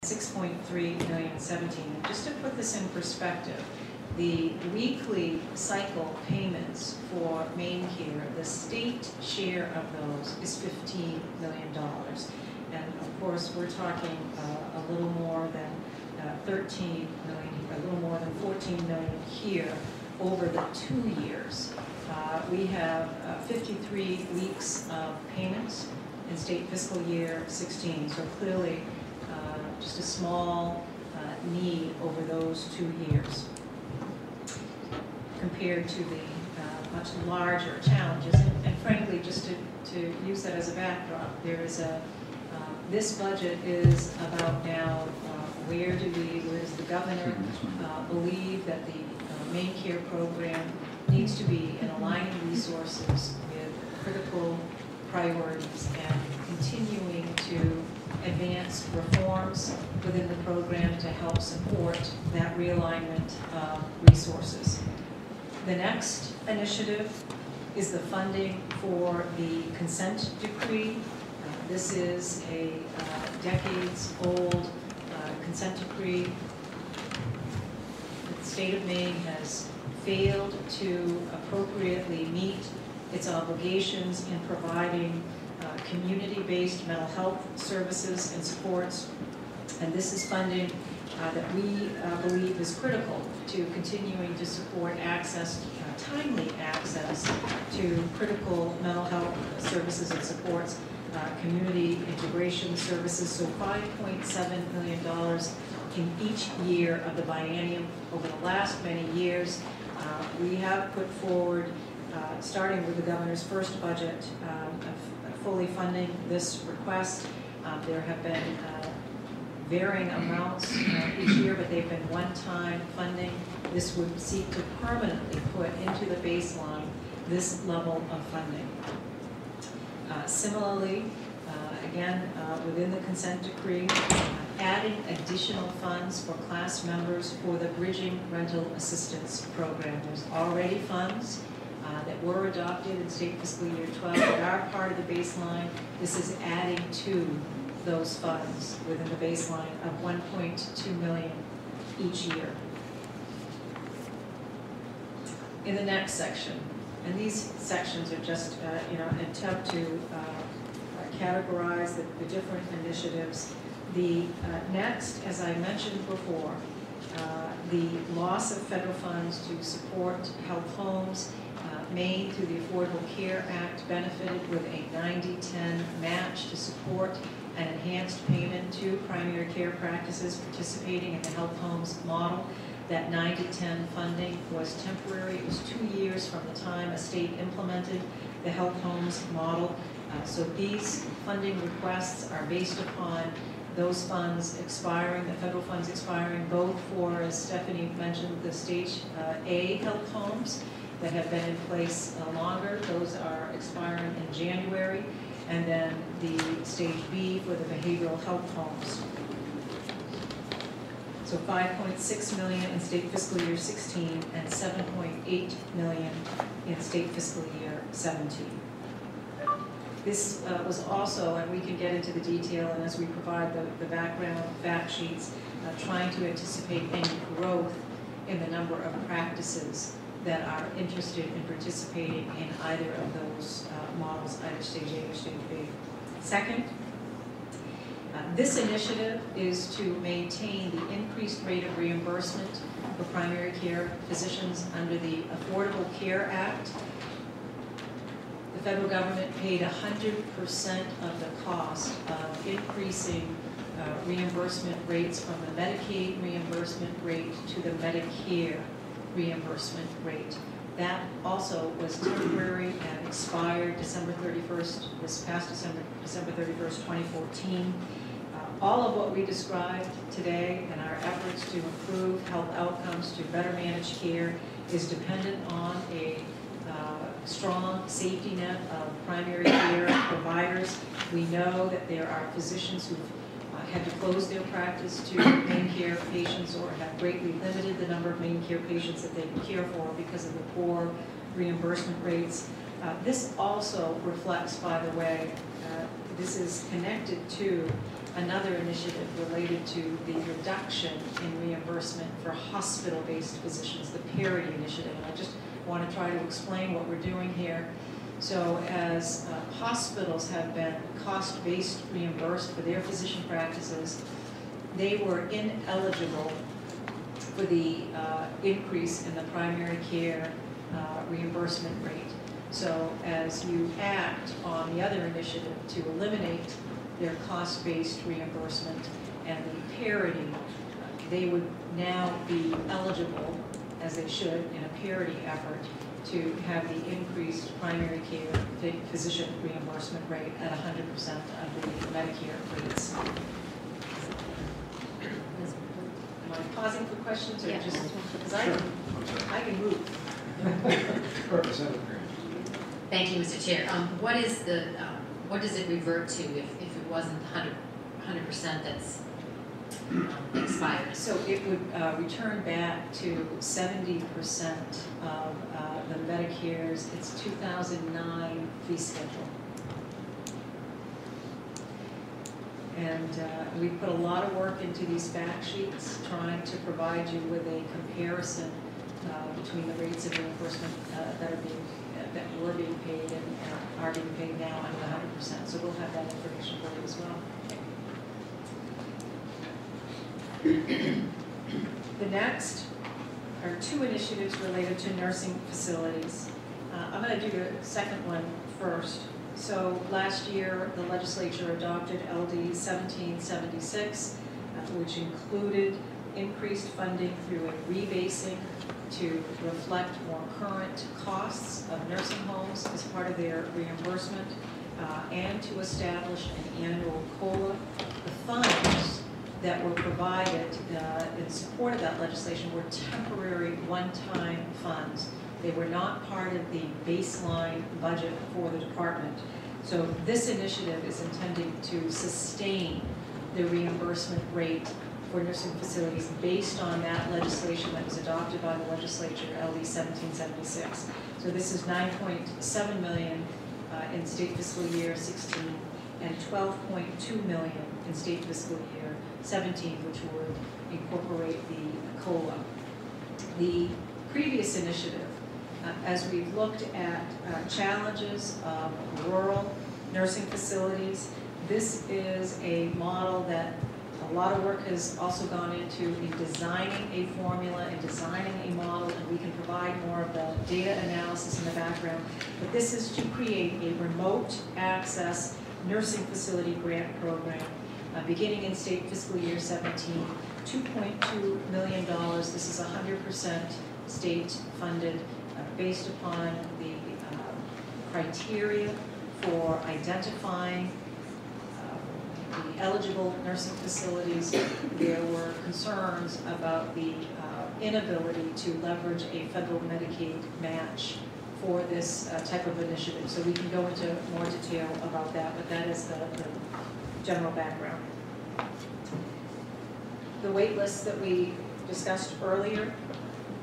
$6.3,017,000. And just to put this in perspective, the weekly cycle payments for Maine Care, the state share of those is $15 million. And of course, we're talking a little more than 13 million, a little more than 14 million here over the 2 years. We have 53 weeks of payments in state fiscal year 16, so clearly just a small need over those 2 years compared to the much larger challenges. And frankly, just to use that as a backdrop, there is a this budget is about now where does the governor believe that the Maine Care program needs to be in aligning resources with critical priorities and continuing to advance reforms within the program to help support that realignment of resources. The next initiative is the funding for the consent decree. This is a decades-old consent decree. The state of Maine has failed to appropriately meet its obligations in providing community-based mental health services and supports. And this is funding that we believe is critical to continuing to support access, timely access to critical mental health services and supports, community integration services. So $5.7 million in each year of the biennium over the last many years. We have put forward, starting with the governor's first budget, of fully funding this request. There have been varying amounts each year, but they've been one-time funding. This would seek to permanently put into the baseline this level of funding. Similarly, again, within the consent decree, adding additional funds for class members for the Bridging Rental Assistance Program. There's already funds that were adopted in state fiscal year 12 that are part of the baseline. This is adding to those funds within the baseline of $1.2 million each year. In the next section, and these sections are just an attempt to categorize the different initiatives. The next, as I mentioned before, the loss of federal funds to support health homes. Maine, through the Affordable Care Act, benefited with a 90-10 match to support an enhanced payment to primary care practices participating in the health homes model. That 9-10 funding was temporary. It was 2 years from the time a state implemented the health homes model. So these funding requests are based upon those funds expiring, the federal funds expiring, both for, as Stephanie mentioned, the stage A health homes that have been in place longer. Those are expiring in January. And then the stage B for the behavioral health homes. So $5.6 million in state fiscal year 16 and $7.8 million in state fiscal year 17. This was also, and we can get into the detail, and as we provide the background fact sheets, trying to anticipate any growth in the number of practices that are interested in participating in either of those models, either stage A or stage B. Second, this initiative is to maintain the increased rate of reimbursement for primary care physicians under the Affordable Care Act. The federal government paid 100% of the cost of increasing reimbursement rates from the Medicaid reimbursement rate to the Medicare reimbursement rate. That also was temporary and expired December 31st, this past December 31st, 2014. All of what we described today and our efforts to improve health outcomes, to better manage care, is dependent on a strong safety net of primary care providers. We know that there are physicians who've had to close their practice to Maine Care patients or have greatly limited the number of Maine Care patients that they can care for because of the poor reimbursement rates. This also reflects, by the way, this is connected to another initiative related to the reduction in reimbursement for hospital-based physicians, the parity initiative. And I just want to try to explain what we're doing here. So as hospitals have been cost-based reimbursed for their physician practices, they were ineligible for the increase in the primary care reimbursement rate. So as you act on the other initiative to eliminate their cost-based reimbursement and the parity, they would now be eligible, as they should in a parity effort, to have the increased primary care physician reimbursement rate at 100% of the Medicare rates. Am I pausing for questions or just, because I can move. Thank you, Mr. Chair. What is the, what does it revert to if it wasn't 100% that's expired? So it would return back to 70% of the Medicare's, its 2009 fee schedule. And we put a lot of work into these fact sheets, trying to provide you with a comparison between the rates of reimbursement that were being paid and are being paid now under 100%. So we'll have that information for you as well. The next are two initiatives related to nursing facilities. I'm going to do the second one first. So last year, the legislature adopted LD 1776, which included increased funding through a rebasing to reflect more current costs of nursing homes as part of their reimbursement, and to establish an annual COLA. The funds that were provided in support of that legislation were temporary one-time funds. They were not part of the baseline budget for the department. So this initiative is intending to sustain the reimbursement rate for nursing facilities based on that legislation that was adopted by the legislature, LD 1776. So this is $9.7 million in state fiscal year 16 and $12.2 million in state fiscal year 17, which would incorporate the COLA. The previous initiative, as we've looked at challenges of rural nursing facilities, this is a model that a lot of work has also gone into in designing a formula and designing a model, and we can provide more of the data analysis in the background. But this is to create a remote access nursing facility grant program beginning in state fiscal year 17, $2.2 million. This is 100% state funded based upon the criteria for identifying the eligible nursing facilities. There were concerns about the inability to leverage a federal Medicaid match for this type of initiative. So we can go into more detail about that, but that is the general background. The wait list that we discussed earlier,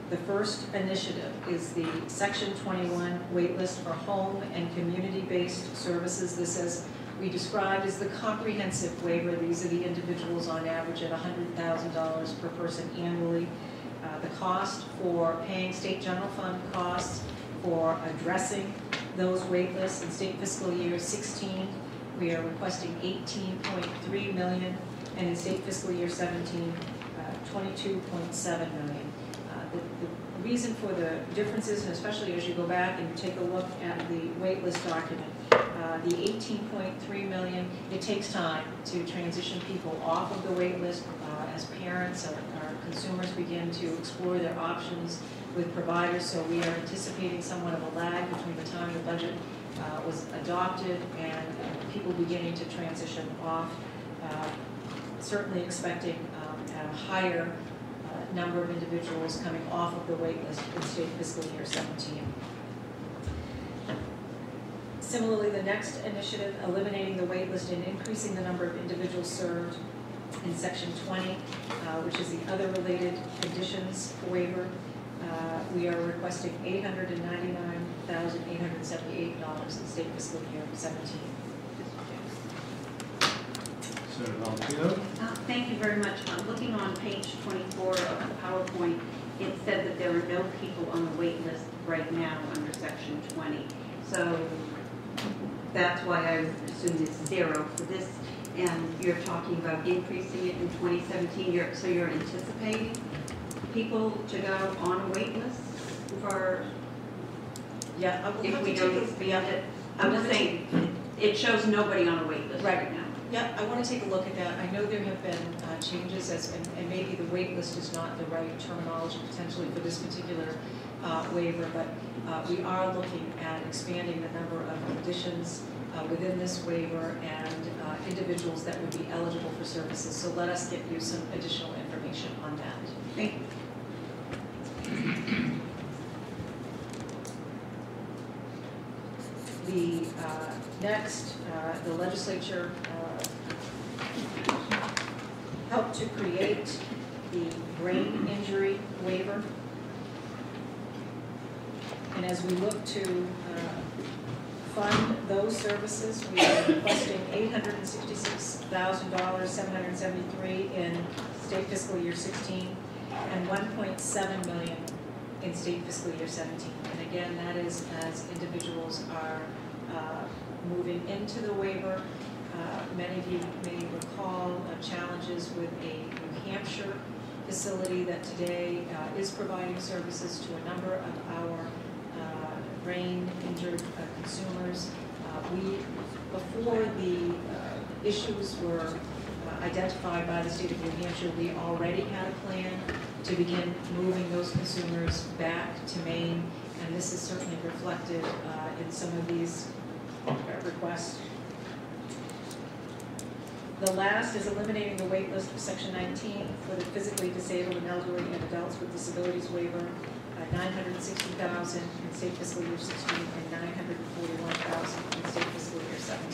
the first initiative is the Section 21 wait list for home and community-based services. This is we described as the comprehensive waiver. These are the individuals on average at $100,000 per person annually. The cost for paying state general fund costs for addressing those wait lists in state fiscal year 16, we are requesting $18.3 million, and in state fiscal year 17, $22.7 million. The reason for the differences, and especially as you go back and you take a look at the wait list document, the $18.3 million, it takes time to transition people off of the wait list as parents or consumers begin to explore their options with providers. So we are anticipating somewhat of a lag between the time the budget was adopted and people beginning to transition off. Certainly expecting a higher number of individuals coming off of the wait list in state fiscal year 17. Similarly, the next initiative, eliminating the wait list and increasing the number of individuals served in Section 20, which is the other related conditions waiver. We are requesting $899,878 in state fiscal year 17. Senator Valentino. Thank you very much. Looking on page 24 of the PowerPoint, it said that there are no people on the wait list right now under section 20. So that's why I assumed it's 0 for this. And you're talking about increasing it in 2017. So you're anticipating people to go on a wait list for, Yeah, I will if have we to don't take a, expand it? I'm just saying, it shows nobody on a wait list right now. yeah, I want to take a look at that. I know there have been changes, and maybe the wait list is not the right terminology potentially for this particular waiver, but we are looking at expanding the number of conditions within this waiver and individuals that would be eligible for services. So let us get you some additional information on that. Thank you. The next, the legislature helped to create the brain injury waiver. And as we look to fund those services, we are requesting $866,000, $773 in state fiscal year 16, and $1.7 million in state fiscal year 17. And again, that is as individuals are moving into the waiver. Many of you may recall challenges with a New Hampshire facility that today is providing services to a number of our brain injured consumers. Before the issues were identified by the state of New Hampshire, we already had a plan to begin moving those consumers back to Maine, and this is certainly reflected in some of these requests. The last is eliminating the wait list of Section 19 for the physically disabled and elderly and adults with disabilities waiver, $960,000 in state fiscal year 16 and $941,000 in state fiscal year 17.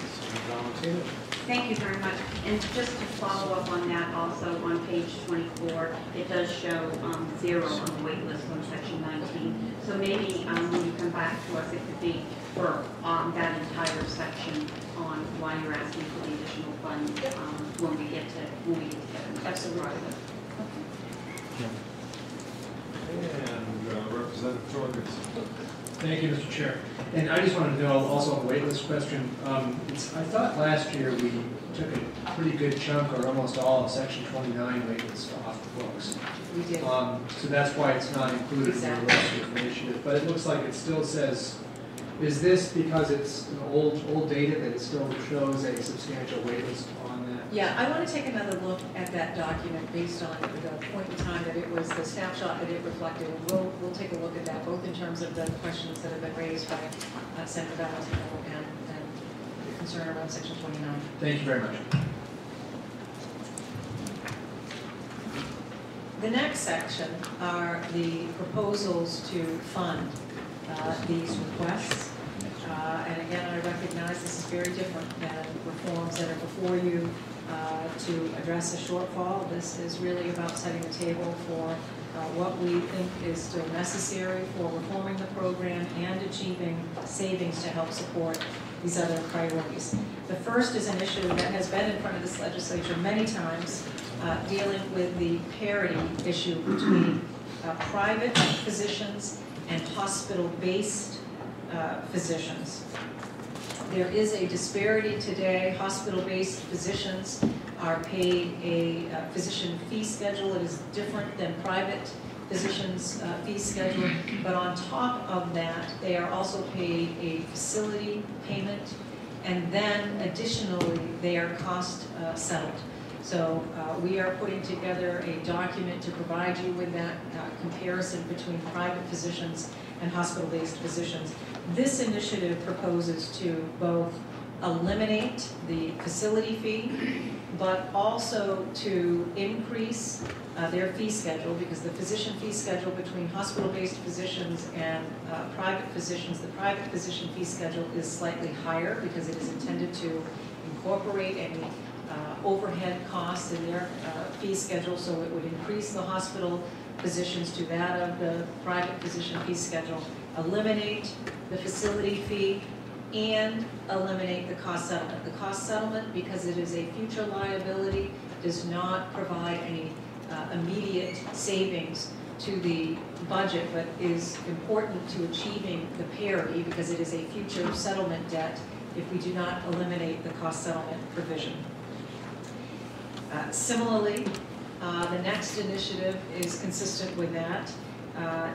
Senator Valentino. Thank you very much. And just to follow up on that, also on page 24, it does show 0 on the wait list on section 19. So maybe when you come back to us, it could be for that entire section on why you're asking for the additional funds when we get to them. Absolutely. And Representative Jorgensen. Thank you, Mr. Chair. And I just wanted to know, also on the waitlist question, I thought last year we took a pretty good chunk, or almost all, of Section 29 waitlist off the books. We did. So that's why it's not included in the legislative initiative. But it looks like it still says, is this because it's an old data that it still shows a substantial waitlist on that? Yeah, I want to take another look at that document based on the point in time that it was, the snapshot that it reflected. And we'll take a look at that, both in terms of the questions that have been raised by Senator Valentino and the concern around Section 29. Thank you very much. The next section are the proposals to fund these requests. And again, I recognize this is very different than reforms that are before you to address a shortfall. This is really about setting the table for what we think is still necessary for reforming the program and achieving savings to help support these other priorities. The first is an issue that has been in front of this legislature many times, dealing with the parity issue between private physicians and hospital-based physicians. There is a disparity today. Hospital-based physicians are paid a physician fee schedule. It is different than private physicians' fee schedule, but on top of that, they are also paid a facility payment, and then additionally, they are cost settled. So we are putting together a document to provide you with that comparison between private physicians and hospital-based physicians. This initiative proposes to both eliminate the facility fee, but also to increase their fee schedule, because the physician fee schedule between hospital-based physicians and private physicians, the private physician fee schedule is slightly higher because it is intended to incorporate any overhead costs in their fee schedule, so it would increase the hospital physicians to that of the private physician fee schedule, eliminate the facility fee, and eliminate the cost settlement. The cost settlement, because it is a future liability, does not provide any immediate savings to the budget, but is important to achieving the parity because it is a future settlement debt if we do not eliminate the cost settlement provision. Similarly, the next initiative is consistent with that.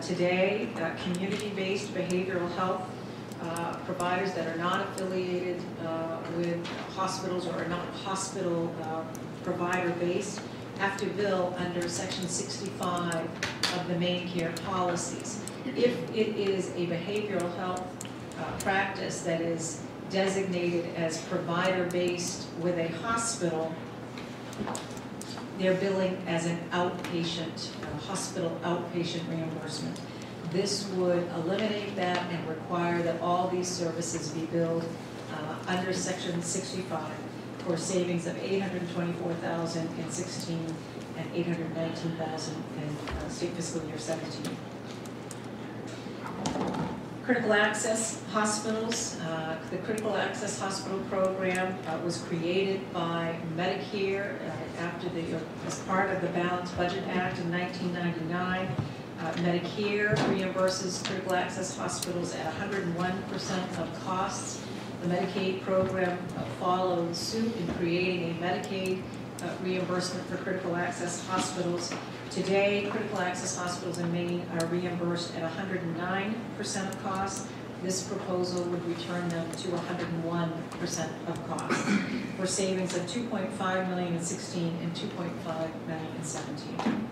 Today, community-based behavioral health providers that are not affiliated with hospitals or are not hospital provider-based have to bill under Section 65 of the Maine Care policies. If it is a behavioral health practice that is designated as provider-based with a hospital, they're billing as an outpatient, hospital outpatient reimbursement. This would eliminate that and require that all these services be billed under Section 65 for savings of $824,000 in 16 and $819,000 in state fiscal year 17. Critical access hospitals. The critical access hospital program was created by Medicare as part of the Balanced Budget Act in 1999. Medicare reimburses critical access hospitals at 101% of costs. The Medicaid program followed suit in creating a Medicaid reimbursement for critical access hospitals. Today, critical access hospitals in Maine are reimbursed at 109% of costs. This proposal would return them to 101% of costs for savings of $2.5 million in 16 and $2.5 million in 17.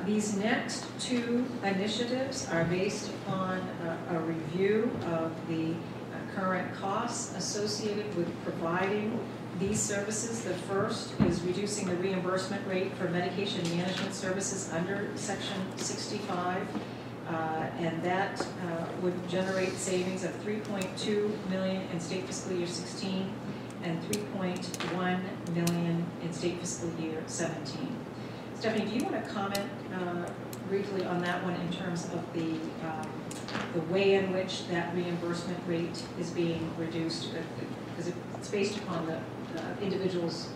These next two initiatives are based upon a review of the current costs associated with providing these services. The first is reducing the reimbursement rate for medication management services under Section 65, and that would generate savings of $3.2 million in state fiscal year 16 and $3.1 million in state fiscal year 17. Stephanie, do you want to comment briefly on that one in terms of the way in which that reimbursement rate is being reduced? Because it's based upon the individuals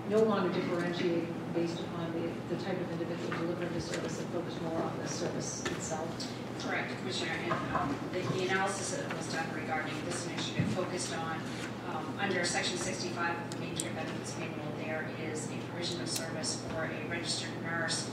no longer differentiating based upon the type of individual delivering the service and focus more on the service itself. Correct, Commissioner, and the analysis that was done regarding this initiative focused on under Section 65 of the Maine Care Benefits Manual, there is a provision of service for a registered nurse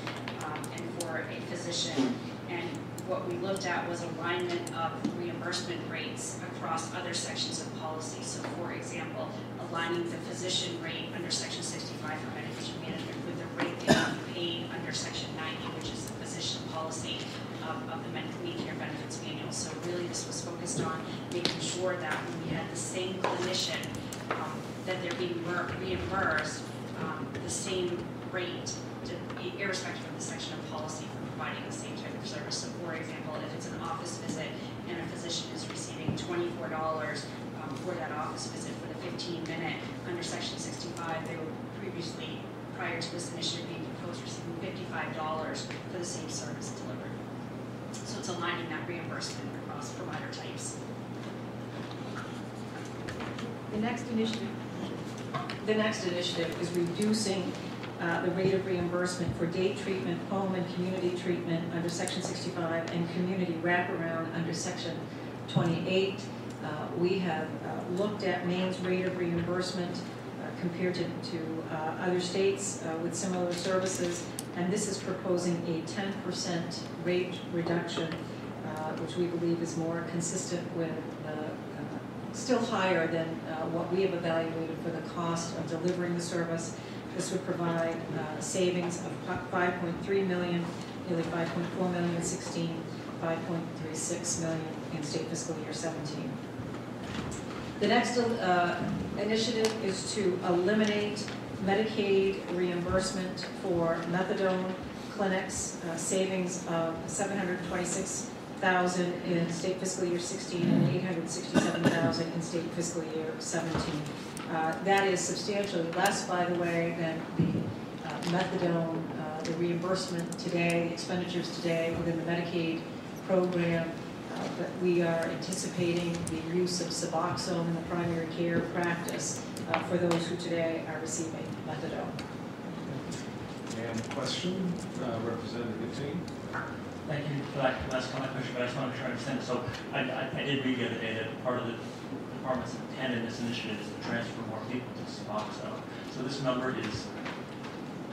and for a physician. And what we looked at was alignment of reimbursement rates across other sections of policy. So, for example, aligning the physician rate under Section 65 for medication management with the rate that would be paid under Section 90, which is the physician policy of the Maine Care Benefits Manual. So really this was focused on making sure that when we had the same clinician, that they're being reimbursed the same rate, irrespective of the section of policy for providing the same type of service. So for example, if it's an office visit and a physician is receiving $24 for that office visit for the 15-minute, under Section 65, they were previously, prior to this initiative being proposed, receiving $55 for the same service delivered. So it's aligning that reimbursement across provider types. The next initiative is reducing the rate of reimbursement for day treatment, home and community treatment under Section 65 and community wraparound under Section 28. We have looked at Maine's rate of reimbursement compared to other states with similar services, and this is proposing a 10% rate reduction, which we believe is more consistent with still higher than what we have evaluated for the cost of delivering the service. This would provide savings of $5.3 million, nearly $5.4 million in 16, $5.36 million in state fiscal year 17. The next initiative is to eliminate Medicaid reimbursement for methadone clinics, savings of $726,000 in state fiscal year 16 and $867,000 in state fiscal year 17. That is substantially less, by the way, than the methadone the reimbursement today, the expenditures today within the Medicaid program, but we are anticipating the use of Suboxone in the primary care practice for those who today are receiving methadone. And question, Representative Team. Thank you for that last comment, Commissioner, but I just want to make sure I understand it. So I did read the other day that part of the department's intent in this initiative is to transfer more people to Suboxone. So this number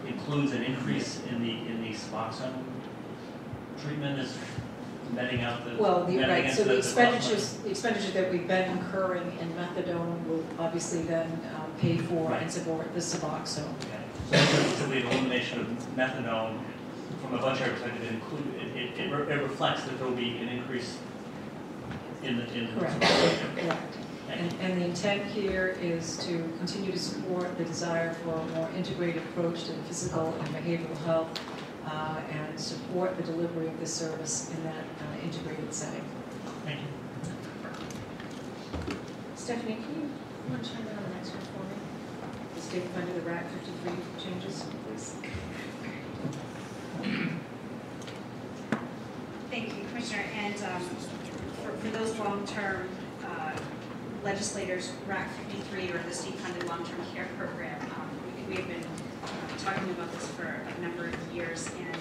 includes an increase in the Suboxone treatment, is netting out the Well, right, so the cost. expenditures that we've been incurring in methadone will obviously then pay for and support the Suboxone. Okay. So the elimination of methadone, from a budgetary perspective, it reflects that there will be an increase in the Correct. Suboxone. Correct. And the intent here is to continue to support the desire for a more integrated approach to physical and behavioral health and support the delivery of this service in that integrated setting. Thank you. Stephanie, can you want to chime in on the next one for me? The state funded the RAC 53 changes, please. Thank you, Commissioner. And for those long-term legislators, RAC 53 or the state-funded long-term care program, we have been talking about this for a number of years, and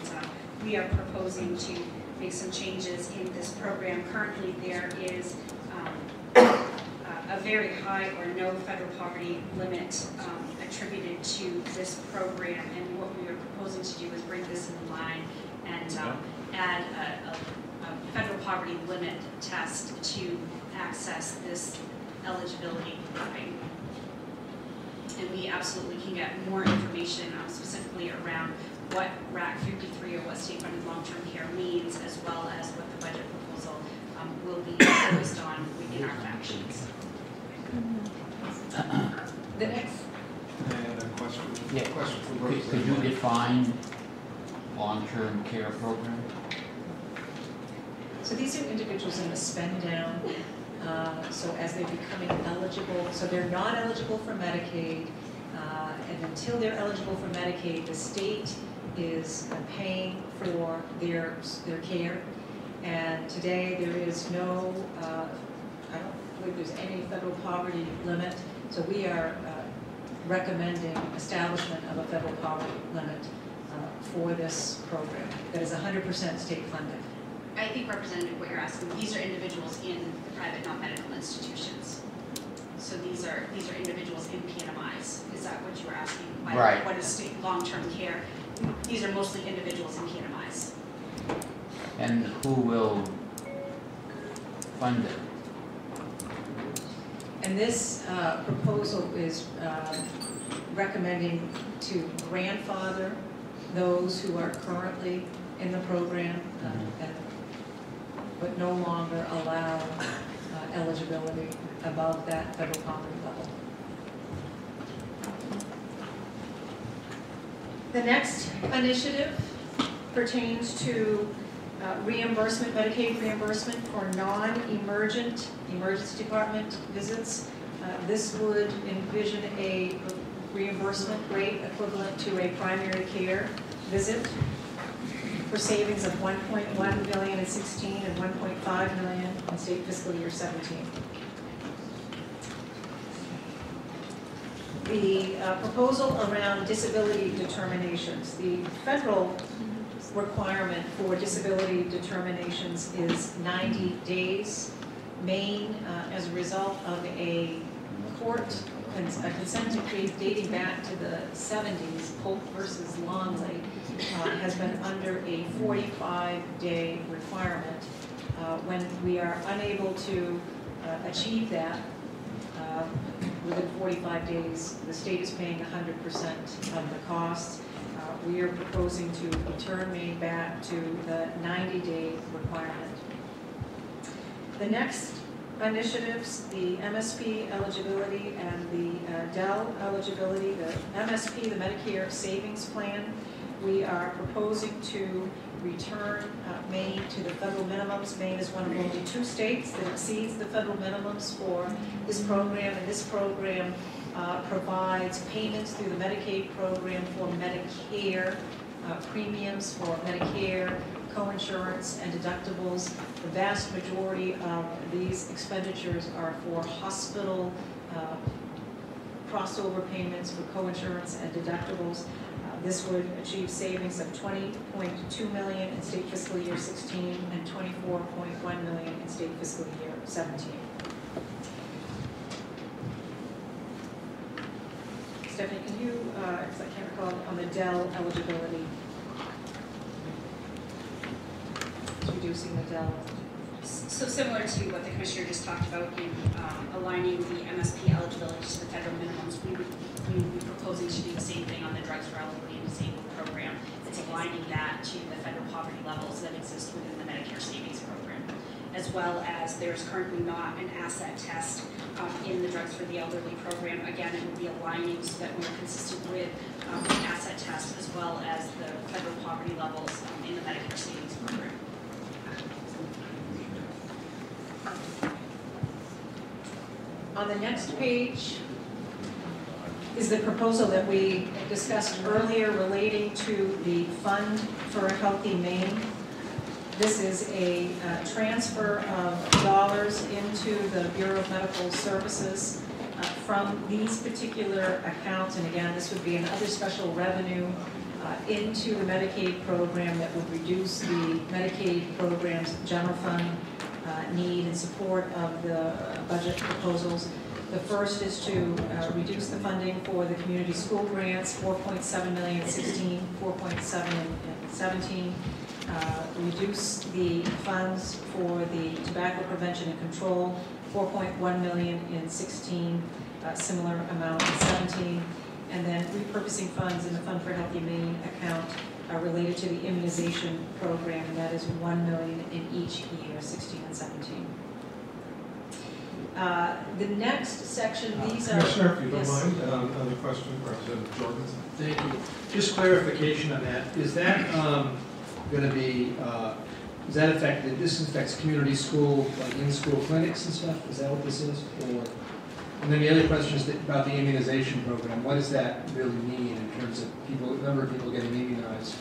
we are proposing to make some changes in this program. Currently, there is a very high or no federal poverty limit attributed to this program, and what we are proposing to do is bring this in line and add a federal poverty limit test to access this eligibility grouping. And we absolutely can get more information specifically around what RAC 53 or what state-funded long-term care means, as well as what the budget proposal will be focused on within our factions. The next. And a question. Yeah. Question from Could you Representative. define long-term care program? So these are individuals in a spend down. So as they're becoming eligible, so they're not eligible for Medicaid, and until they're eligible for Medicaid, the state is paying for their care. And today there is no, I don't believe there's any federal poverty limit. So we are recommending establishment of a federal poverty limit for this program that is 100% state funded. I think, Representative, what you're asking, these are individuals in the private non-medical institutions. So these are individuals in PNMIs. Is that what you were asking? Right. What is state long-term care? These are mostly individuals in PNMIs. And who will fund it? And this proposal is recommending to grandfather those who are currently in the program, but no longer allow eligibility above that federal poverty level. The next initiative pertains to reimbursement, Medicaid reimbursement for non-emergent emergency department visits. This would envision a reimbursement rate equivalent to a primary care visit for savings of $1.1 million in 16 and $1.5 million in state fiscal year 17. The proposal around disability determinations. The federal requirement for disability determinations is 90 days. Maine, as a result of a consent decree dating back to the 70s, Polk versus Longley, has been under a 45-day requirement. When we are unable to achieve that within 45 days, the state is paying 100% of the costs. We are proposing to return Maine back to the 90-day requirement. The next initiatives, the MSP eligibility and the DEL eligibility. The MSP, the Medicare Savings Plan, we are proposing to return Maine to the federal minimums. Maine is one of only 2 states that exceeds the federal minimums for this program, and this program provides payments through the Medicaid program for Medicare premiums for Medicare, coinsurance, and deductibles. The vast majority of these expenditures are for hospital crossover payments for coinsurance and deductibles. This would achieve savings of $20.2 million in state fiscal year 16 and $24.1 million in state fiscal year 17. Stephanie, can you, because I can't recall, on the Dell eligibility, reducing the Dell. So similar to what the Commissioner just talked about in aligning the MSP eligibility to the federal minimums, we would be proposing to do the same thing on the drugs for elderly and disabled program. It's aligning that to the federal poverty levels that exist within the Medicare savings program. As well as there's currently not an asset test in the drugs for the elderly program. Again, it would be aligning so that we're consistent with the asset test as well as the federal poverty levels in the Medicare savings program. On the next page is the proposal that we discussed earlier relating to the Fund for a Healthy Maine. This is a transfer of dollars into the Bureau of Medical Services from these particular accounts, and again, this would be another special revenue into the Medicaid program that would reduce the Medicaid program's general fund need and support of the budget proposals. The first is to reduce the funding for the community school grants, $4.7 million in 16, $4.7 in 17. Reduce the funds for the tobacco prevention and control, $4.1 million in 16, similar amount in 17. And then repurposing funds in the Fund for Healthy Maine account related to the immunization program, and that is $1 million in each year, 16 and 17. The next section, these are... Commissioner, if you don't yes. mind, on the question, Representative Jorgensen. Thank you. Just clarification on that. Is that going to be, does that affect, this affects community school, like in-school clinics and stuff? Is that what this is? Or, and then the other question is about the immunization program. What does that really mean in terms of people, number of people getting immunized?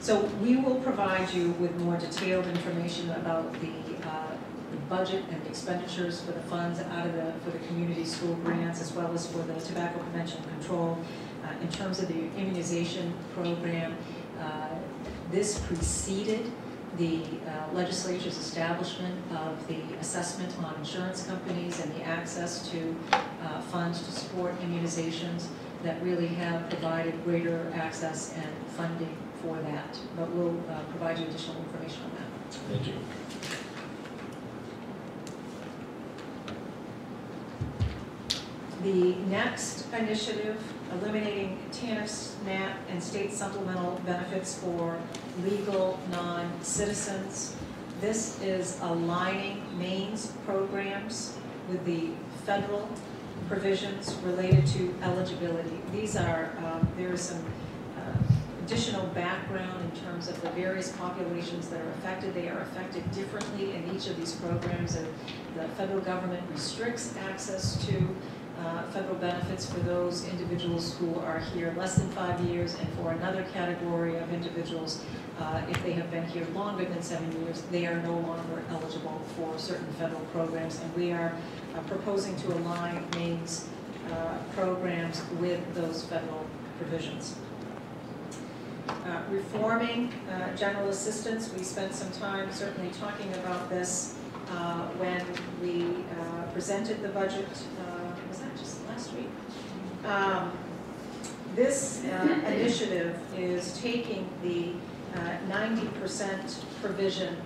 So we will provide you with more detailed information about the budget and expenditures for the funds out of for the community school grants, as well as for the tobacco prevention and control. In terms of the immunization program, this preceded the legislature's establishment of the assessment on insurance companies and the access to funds to support immunizations that really have provided greater access and funding for that. But we'll provide you additional information on that. Thank you. The next initiative, eliminating TANF, SNAP, and state supplemental benefits for legal non-citizens. This is aligning Maine's programs with the federal provisions related to eligibility. These are, there is some additional background in terms of the various populations that are affected. They are affected differently in each of these programs. And the federal government restricts access to federal benefits for those individuals who are here less than 5 years, and for another category of individuals, if they have been here longer than 7 years, they are no longer eligible for certain federal programs. And we are proposing to align Maine's programs with those federal provisions. Reforming general assistance, we spent some time certainly talking about this when we presented the budget. Was that just last week? This initiative is taking the 90% provision.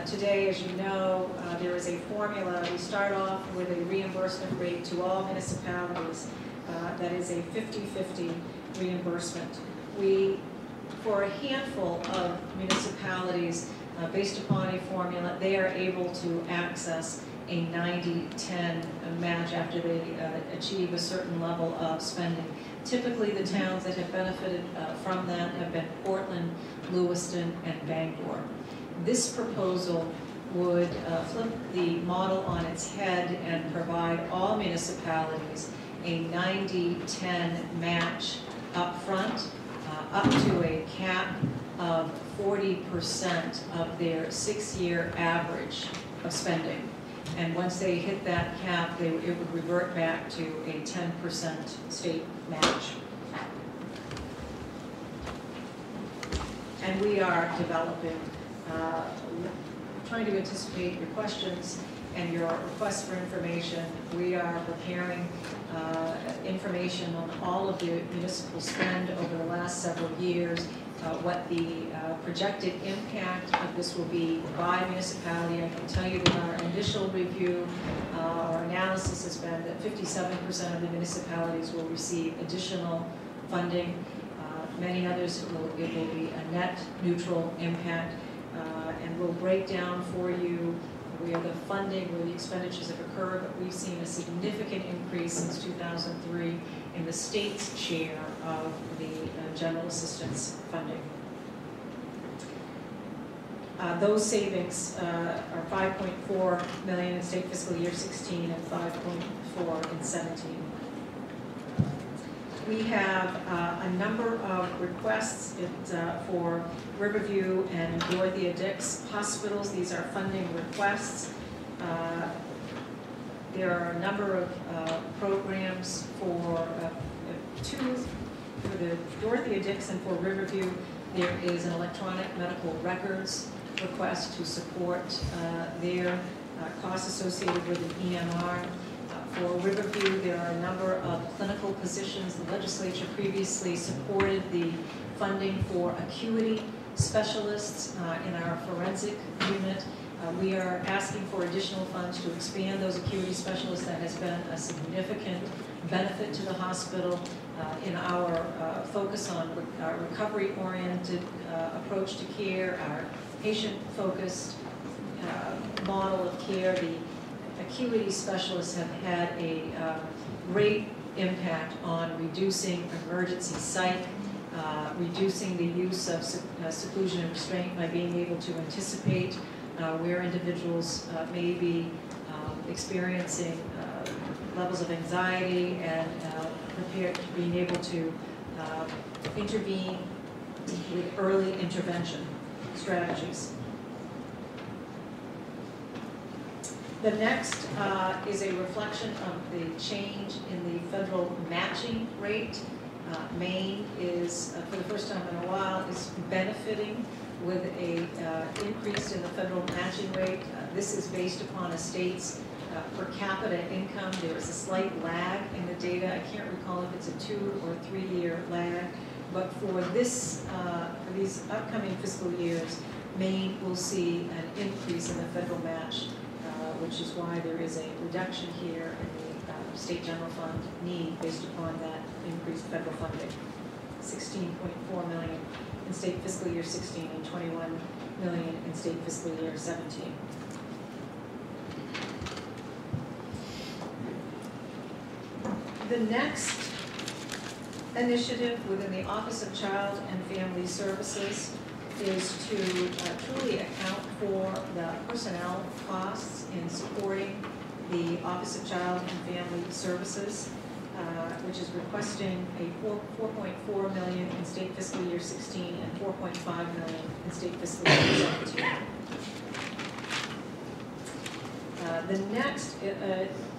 Today, as you know, there is a formula. We start off with a reimbursement rate to all municipalities that is a 50-50 reimbursement. For a handful of municipalities, based upon a formula, they are able to access a 90-10 match after they achieve a certain level of spending. Typically, the towns that have benefited from that have been Portland, Lewiston, and Bangor. This proposal would flip the model on its head and provide all municipalities a 90-10 match up front up to a cap of 40% of their 6-year average of spending. And once they hit that cap, it would revert back to a 10% state match. And we are developing, trying to anticipate your questions and your requests for information. We are preparing information on all of the municipal spend over the last several years, what the projected impact of this will be by municipality. I can tell you that our initial review or analysis has been that 57% of the municipalities will receive additional funding. Many others, it will be a net neutral impact, and we'll break down for you where the funding, where the expenditures have occurred. But we've seen a significant increase since 2003 in the state's share of the general assistance funding. Those savings are $5.4 million in state fiscal year 16 and $5.4 in 17. We have a number of requests for Riverview and Dorothea Dix hospitals. These are funding requests. There are a number of programs for the Dorothea Dix and for Riverview. There is an electronic medical records request to support their costs associated with an EMR. For Riverview, there are a number of clinical positions. The legislature previously supported the funding for acuity specialists in our forensic unit. We are asking for additional funds to expand those acuity specialists. That has been a significant benefit to the hospital in our focus on our recovery-oriented approach to care, our patient-focused model of care. The acuity specialists have had a great impact on reducing emergency psych, reducing the use of seclusion and restraint by being able to anticipate where individuals may be experiencing levels of anxiety and being able to intervene with early intervention strategies. The next is a reflection of the change in the federal matching rate. Maine is, for the first time in a while, is benefiting with a increase in the federal matching rate. This is based upon a state's per capita income. There is a slight lag in the data. I can't recall if it's a 2 or 3 year lag, but for this, for these upcoming fiscal years, Maine will see an increase in the federal match, which is why there is a reduction here in the state general fund need based upon that increased federal funding. $16.4 million in state fiscal year 16 and $21 million in state fiscal year 17. The next initiative within the Office of Child and Family Services is to truly account for the personnel costs in supporting the Office of Child and Family Services, which is requesting a $4.4 million in state fiscal year 16 and $4.5 million in state fiscal year 17. The next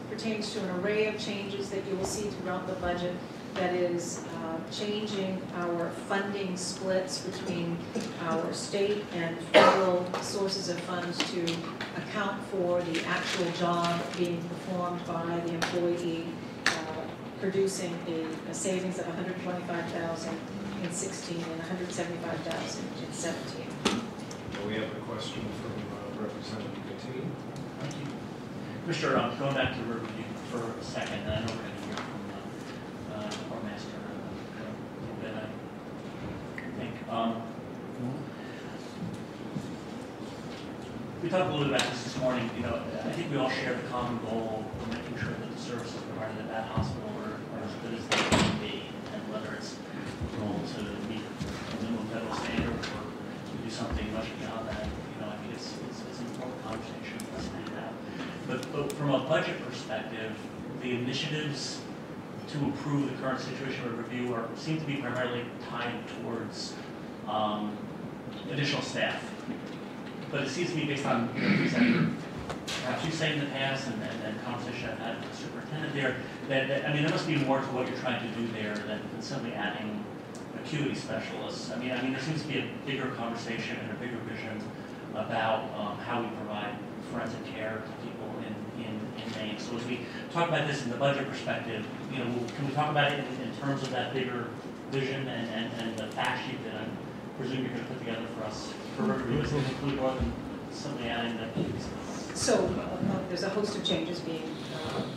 pertains to an array of changes that you will see throughout the budget that is changing our funding splits between our state and federal sources of funds to account for the actual job being performed by the employee, producing a savings of $125,000 in 16 and $175,000 in 17. We have a question from Representative Gattini. Thank you. Commissioner, going back to Riverview for a second, and I know we're going to hear from our master a little bit, I think. We talked a little bit about this morning. You know, I think we all share the common goal of making sure that the services provided at that hospital are as good as they can be, and whether it's a goal to meet a minimum federal standard or to do something much beyond that. You know, I think it's an important conversation for us to have. But from a budget perspective, the initiatives to improve the current situation with review seem to be primarily tied towards additional staff. But it seems to be based on things that perhaps you say in the past and conversation I've had with the superintendent there, that I mean, there must be more to what you're trying to do there than simply adding acuity specialists. I mean, there seems to be a bigger conversation and a bigger vision about how we provide forensic care to people in Maine. So as we talk about this in the budget perspective, can we talk about it in terms of that bigger vision and the fact sheet that I presume you're going to put together for us for review? Does it include more than simply adding the acuity? So there's a host of changes being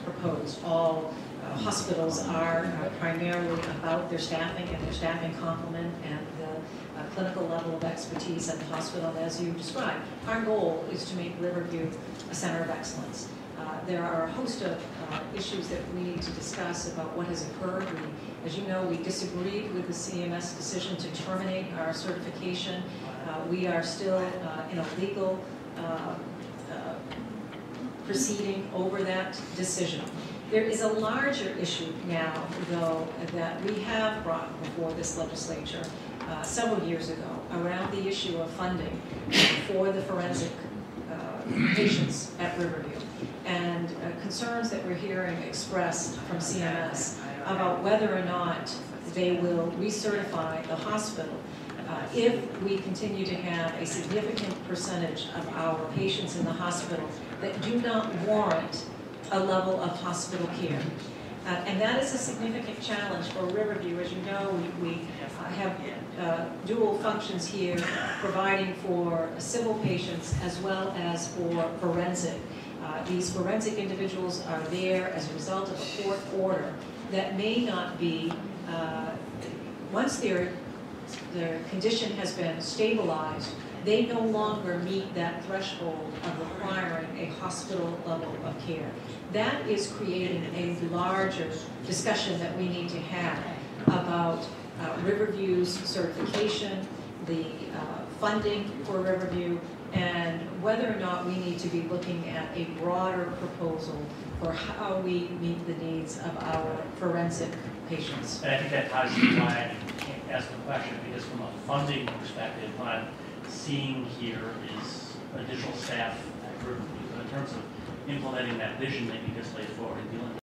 proposed. All hospitals are primarily about their staffing and their staffing complement and the clinical level of expertise at the hospital, as you described. Our goal is to make Riverview a center of excellence. There are a host of issues that we need to discuss about what has occurred. As you know, we disagreed with the CMS decision to terminate our certification. We are still in a legal proceeding over that decision. There is a larger issue now, though, that we have brought before this legislature several years ago around the issue of funding for the forensic patients at Riverview, and concerns that we're hearing expressed from CMS about whether or not they will recertify the hospital if we continue to have a significant percentage of our patients in the hospital that do not warrant a level of hospital care. And that is a significant challenge for Riverview. As you know, we have dual functions here, providing for civil patients as well as for forensic. These forensic individuals are there as a result of a court order that may not be, once their condition has been stabilized, they no longer meet that threshold of requiring a hospital level of care. That is creating a larger discussion that we need to have about Riverview's certification, the funding for Riverview, and whether or not we need to be looking at a broader proposal for how we meet the needs of our forensic patients. And I think that ties to why I can't ask the question, because from a funding perspective, what I'm seeing here is additional staff at Riverview. But in terms of implementing that vision that you just laid forward and dealing with